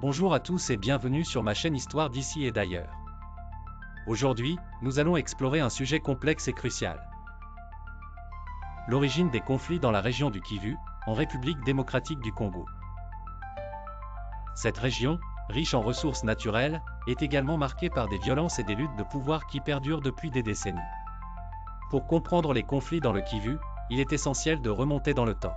Bonjour à tous et bienvenue sur ma chaîne Histoire d'ici et d'ailleurs. Aujourd'hui, nous allons explorer un sujet complexe et crucial. L'origine des conflits dans la région du Kivu, en République démocratique du Congo. Cette région, riche en ressources naturelles, est également marquée par des violences et des luttes de pouvoir qui perdurent depuis des décennies. Pour comprendre les conflits dans le Kivu, il est essentiel de remonter dans le temps.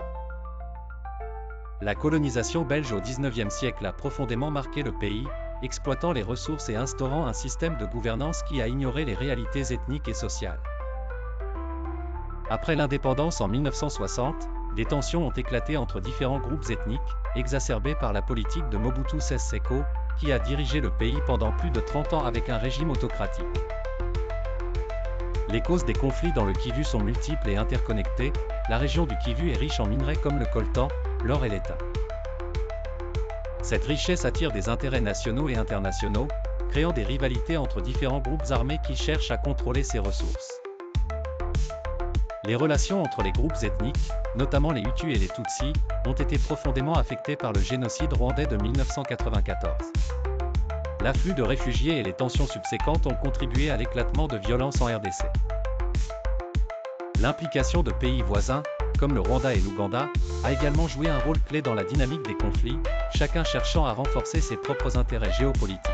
La colonisation belge au XIXe siècle a profondément marqué le pays, exploitant les ressources et instaurant un système de gouvernance qui a ignoré les réalités ethniques et sociales. Après l'indépendance en 1960, des tensions ont éclaté entre différents groupes ethniques, exacerbées par la politique de Mobutu Sese Seko, qui a dirigé le pays pendant plus de 30 ans avec un régime autocratique. Les causes des conflits dans le Kivu sont multiples et interconnectées. La région du Kivu est riche en minerais comme le coltan, l'or et l'étain. Cette richesse attire des intérêts nationaux et internationaux, créant des rivalités entre différents groupes armés qui cherchent à contrôler ces ressources. Les relations entre les groupes ethniques, notamment les Hutus et les Tutsis, ont été profondément affectées par le génocide rwandais de 1994. L'afflux de réfugiés et les tensions subséquentes ont contribué à l'éclatement de violences en RDC. L'implication de pays voisins, comme le Rwanda et l'Ouganda, a également joué un rôle clé dans la dynamique des conflits, chacun cherchant à renforcer ses propres intérêts géopolitiques.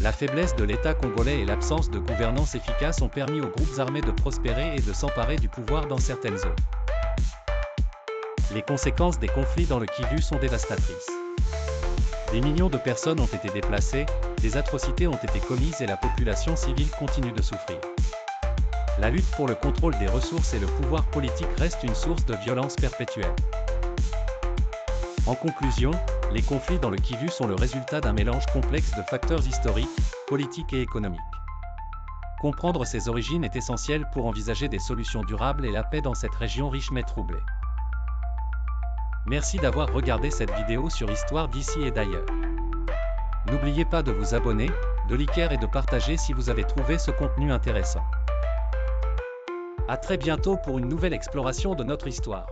La faiblesse de l'État congolais et l'absence de gouvernance efficace ont permis aux groupes armés de prospérer et de s'emparer du pouvoir dans certaines zones. Les conséquences des conflits dans le Kivu sont dévastatrices. Des millions de personnes ont été déplacées, des atrocités ont été commises et la population civile continue de souffrir. La lutte pour le contrôle des ressources et le pouvoir politique reste une source de violence perpétuelle. En conclusion, les conflits dans le Kivu sont le résultat d'un mélange complexe de facteurs historiques, politiques et économiques. Comprendre ses origines est essentiel pour envisager des solutions durables et la paix dans cette région riche mais troublée. Merci d'avoir regardé cette vidéo sur Histoire d'ici et d'ailleurs. N'oubliez pas de vous abonner, de liker et de partager si vous avez trouvé ce contenu intéressant. À très bientôt pour une nouvelle exploration de notre histoire.